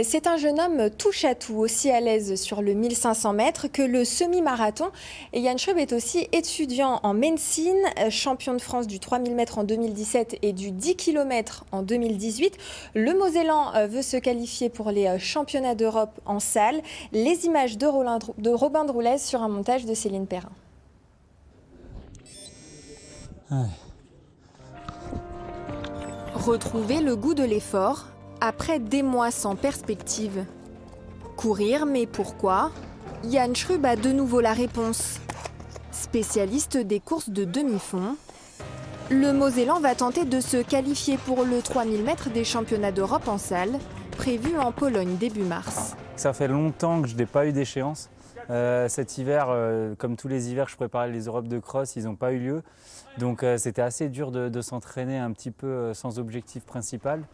C'est un jeune homme touche-à-tout, aussi à l'aise sur le 1500 mètres que le semi-marathon. Et Yann Schrub est aussi étudiant en médecine, champion de France du 3000 mètres en 2017 et du 10 km en 2018. Le Mosellan veut se qualifier pour les championnats d'Europe en salle. Les images de Robin Droulez sur un montage de Céline Perrin. Ouais. Retrouver le goût de l'effort après des mois sans perspective. Courir, mais pourquoi? Yann Schrub a de nouveau la réponse. Spécialiste des courses de demi-fond, le Mosellan va tenter de se qualifier pour le 3000 mètres des championnats d'Europe en salle, prévu en Pologne début mars. Ça fait longtemps que je n'ai pas eu d'échéance. Cet hiver, comme tous les hivers, je préparais les Europes de cross, ils n'ont pas eu lieu. Donc c'était assez dur de s'entraîner un petit peu sans objectif principal.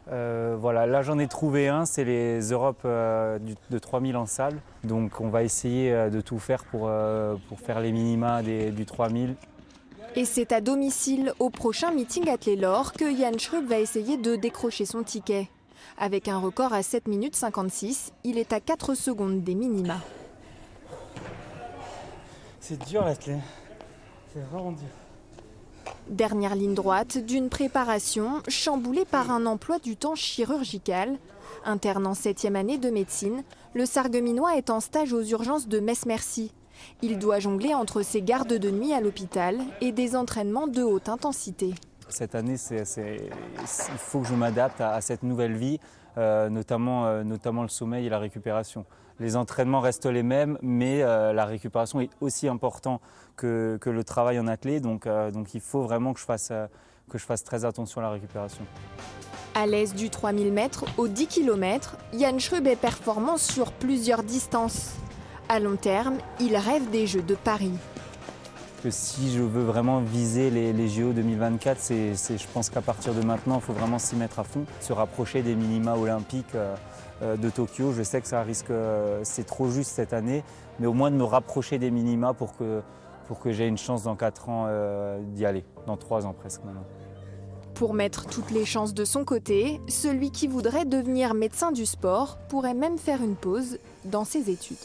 Voilà, là j'en ai trouvé un, c'est les Europes de 3000 en salle. Donc on va essayer de tout faire pour faire les minima du 3000. Et c'est à domicile, au prochain meeting Athlé-Laure, que Yann Schrub va essayer de décrocher son ticket. Avec un record à 7 minutes 56, il est à 4 secondes des minima. C'est dur l'athlé, c'est vraiment dur. Dernière ligne droite d'une préparation chamboulée par un emploi du temps chirurgical. Interne en 7e année de médecine, le Sarregueminois est en stage aux urgences de Metz-Mercy. Il doit jongler entre ses gardes de nuit à l'hôpital et des entraînements de haute intensité. Cette année, il faut que je m'adapte à cette nouvelle vie, notamment le sommeil et la récupération. Les entraînements restent les mêmes, mais la récupération est aussi importante que le travail en athlée. Donc il faut vraiment que je fasse très attention à la récupération. À l'aise du 3000 mètres au 10 km, Yann Schrub est performant sur plusieurs distances. À long terme, il rêve des Jeux de Paris. Que si je veux vraiment viser les JO 2024, je pense qu'à partir de maintenant, il faut vraiment s'y mettre à fond, se rapprocher des minima olympiques de Tokyo. Je sais que ça risque, c'est trop juste cette année, mais au moins de me rapprocher des minima pour que j'aie une chance dans 4 ans d'y aller, dans 3 ans presque maintenant. Pour mettre toutes les chances de son côté, celui qui voudrait devenir médecin du sport pourrait même faire une pause dans ses études.